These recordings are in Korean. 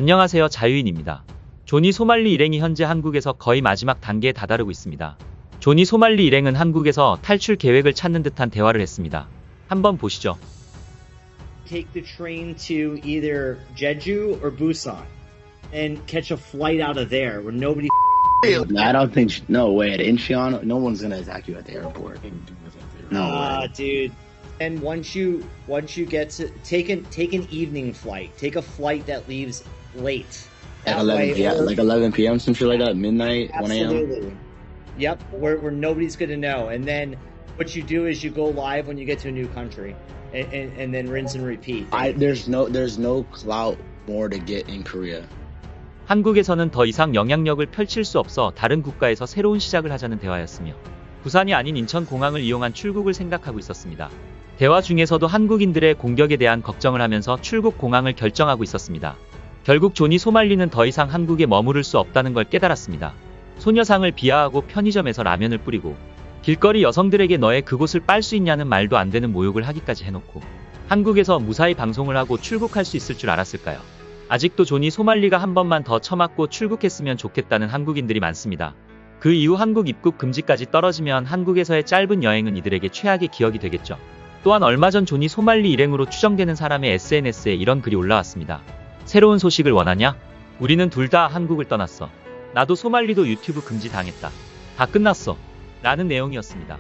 안녕하세요, 자유인입니다. 조니 소말리 일행이 현재 한국에서 거의 마지막 단계에 다다르고 있습니다. 조니 소말리 일행은 한국에서 탈출 계획을 찾는 듯한 대화를 했습니다. 한번 보시죠. Take the train to either Jeju or Busan and catch a flight out of there where nobody I don't think. No way. At Incheon, no one's gonna attack you at the airport. No way. dude. And once you get to take an evening flight, take a flight that leaves late. Like That 11 way- p.m. Like 11 p.m. Some shit like that. Midnight, 1 a.m. Absolutely. Yep, where nobody's gonna know. And then what you do is you go live when you get to a new country, and then rinse and repeat. There's no clout more to get in Korea. 한국에서는 더 이상 영향력을 펼칠 수 없어 다른 국가에서 새로운 시작을 하자는 대화였으며 부산이 아닌 인천공항을 이용한 출국을 생각하고 있었습니다. 대화 중에서도 한국인들의 공격에 대한 걱정을 하면서 출국 공항을 결정하고 있었습니다. 결국 조니 소말리는 더 이상 한국에 머무를 수 없다는 걸 깨달았습니다. 소녀상을 비하하고 편의점에서 라면을 뿌리고 길거리 여성들에게 너의 그곳을 빨 수 있냐는 말도 안 되는 모욕을 하기까지 해놓고 한국에서 무사히 방송을 하고 출국할 수 있을 줄 알았을까요? 아직도 조니 소말리가 한 번만 더 처맞고 출국했으면 좋겠다는 한국인들이 많습니다. 그 이후 한국 입국 금지까지 떨어지면 한국에서의 짧은 여행은 이들에게 최악의 기억이 되겠죠. 또한 얼마 전 조니 소말리 일행으로 추정되는 사람의 SNS에 이런 글이 올라왔습니다. 새로운 소식을 원하냐? 우리는 둘 다 한국을 떠났어. 나도 소말리도 유튜브 금지 당했다. 다 끝났어. 라는 내용이었습니다.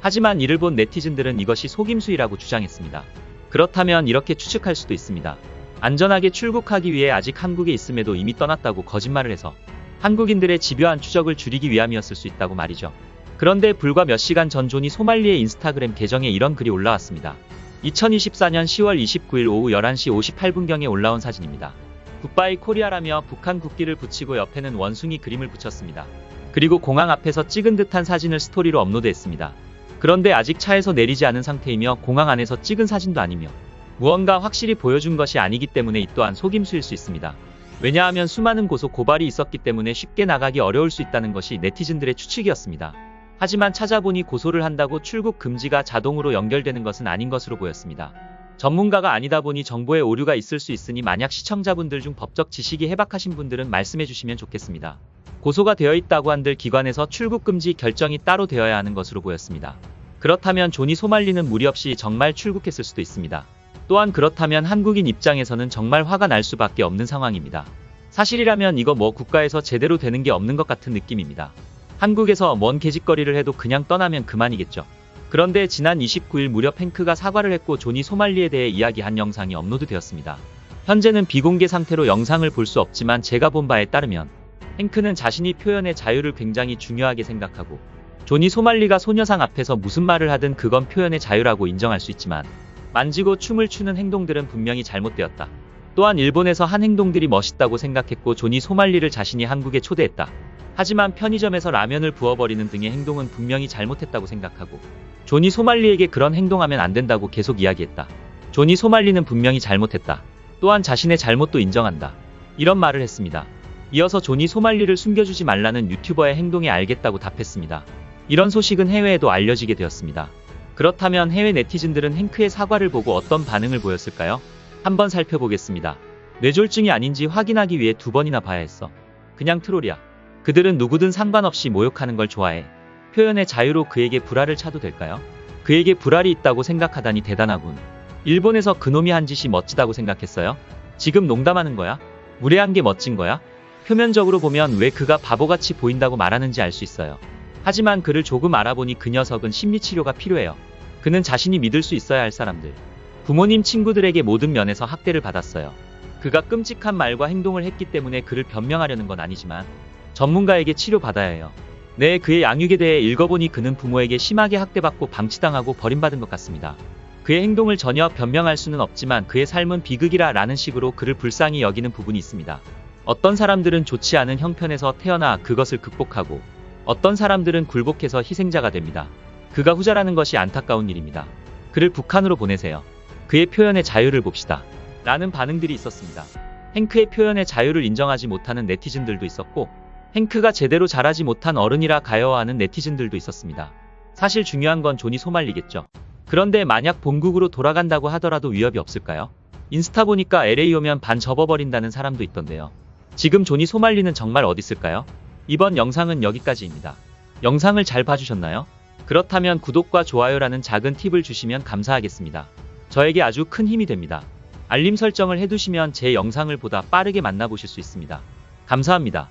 하지만 이를 본 네티즌들은 이것이 속임수이라고 주장했습니다. 그렇다면 이렇게 추측할 수도 있습니다. 안전하게 출국하기 위해 아직 한국에 있음에도 이미 떠났다고 거짓말을 해서 한국인들의 집요한 추적을 줄이기 위함이었을 수 있다고 말이죠. 그런데 불과 몇 시간 전 조니 소말리의 인스타그램 계정에 이런 글이 올라왔습니다. 2024년 10월 29일 오후 11시 58분경에 올라온 사진입니다. 굿바이 코리아라며 북한 국기를 붙이고 옆에는 원숭이 그림을 붙였습니다. 그리고 공항 앞에서 찍은 듯한 사진을 스토리로 업로드했습니다. 그런데 아직 차에서 내리지 않은 상태이며 공항 안에서 찍은 사진도 아니며 무언가 확실히 보여준 것이 아니기 때문에 이 또한 속임수일 수 있습니다. 왜냐하면 수많은 고소 고발이 있었기 때문에 쉽게 나가기 어려울 수 있다는 것이 네티즌들의 추측이었습니다. 하지만 찾아보니 고소를 한다고 출국 금지가 자동으로 연결되는 것은 아닌 것으로 보였습니다. 전문가가 아니다 보니 정보에 오류가 있을 수 있으니 만약 시청자분들 중 법적 지식이 해박하신 분들은 말씀해 주시면 좋겠습니다. 고소가 되어 있다고 한들 기관에서 출국 금지 결정이 따로 되어야 하는 것으로 보였습니다. 그렇다면 조니 소말리는 무리 없이 정말 출국했을 수도 있습니다. 또한 그렇다면 한국인 입장에서는 정말 화가 날 수밖에 없는 상황입니다. 사실이라면 이거 뭐 국가에서 제대로 되는 게 없는 것 같은 느낌입니다. 한국에서 뭔 개짓거리를 해도 그냥 떠나면 그만이겠죠. 그런데 지난 29일 무렵 행크가 사과를 했고 조니 소말리에 대해 이야기한 영상이 업로드되었습니다. 현재는 비공개 상태로 영상을 볼 수 없지만 제가 본 바에 따르면 행크는 자신이 표현의 자유를 굉장히 중요하게 생각하고 조니 소말리가 소녀상 앞에서 무슨 말을 하든 그건 표현의 자유라고 인정할 수 있지만 만지고 춤을 추는 행동들은 분명히 잘못되었다. 또한 일본에서 한 행동들이 멋있다고 생각했고 조니 소말리를 자신이 한국에 초대했다. 하지만 편의점에서 라면을 부어버리는 등의 행동은 분명히 잘못했다고 생각하고 조니 소말리에게 그런 행동하면 안 된다고 계속 이야기했다. 조니 소말리는 분명히 잘못했다. 또한 자신의 잘못도 인정한다. 이런 말을 했습니다. 이어서 조니 소말리를 숨겨주지 말라는 유튜버의 행동에 알겠다고 답했습니다. 이런 소식은 해외에도 알려지게 되었습니다. 그렇다면 해외 네티즌들은 행크의 사과를 보고 어떤 반응을 보였을까요? 한번 살펴보겠습니다. 뇌졸중이 아닌지 확인하기 위해 2번이나 봐야 했어. 그냥 트롤이야. 그들은 누구든 상관없이 모욕하는 걸 좋아해. 표현의 자유로 그에게 불화를 차도 될까요? 그에게 불화이 있다고 생각하다니 대단하군. 일본에서 그놈이 한 짓이 멋지다고 생각했어요? 지금 농담하는 거야? 무례한 게 멋진 거야? 표면적으로 보면 왜 그가 바보같이 보인다고 말하는지 알 수 있어요. 하지만 그를 조금 알아보니 그 녀석은 심리치료가 필요해요. 그는 자신이 믿을 수 있어야 할 사람들. 부모님, 친구들에게 모든 면에서 학대를 받았어요. 그가 끔찍한 말과 행동을 했기 때문에 그를 변명하려는 건 아니지만 전문가에게 치료받아야 해요. 네, 그의 양육에 대해 읽어보니 그는 부모에게 심하게 학대받고 방치당하고 버림받은 것 같습니다. 그의 행동을 전혀 변명할 수는 없지만 그의 삶은 비극이라 라는 식으로 그를 불쌍히 여기는 부분이 있습니다. 어떤 사람들은 좋지 않은 형편에서 태어나 그것을 극복하고 어떤 사람들은 굴복해서 희생자가 됩니다. 그가 후자라는 것이 안타까운 일입니다. 그를 북한으로 보내세요. 그의 표현의 자유를 봅시다. 라는 반응들이 있었습니다. 행크의 표현의 자유를 인정하지 못하는 네티즌들도 있었고 행크가 제대로 자라지 못한 어른이라 가여워하는 네티즌들도 있었습니다. 사실 중요한 건 조니 소말리겠죠. 그런데 만약 본국으로 돌아간다고 하더라도 위협이 없을까요? 인스타 보니까 LA 오면 반 접어버린다는 사람도 있던데요. 지금 존이 소말리는 정말 어디 있을까요? 이번 영상은 여기까지입니다. 영상을 잘 봐주셨나요? 그렇다면 구독과 좋아요라는 작은 팁을 주시면 감사하겠습니다. 저에게 아주 큰 힘이 됩니다. 알림 설정을 해두시면 제 영상을 보다 빠르게 만나보실 수 있습니다. 감사합니다.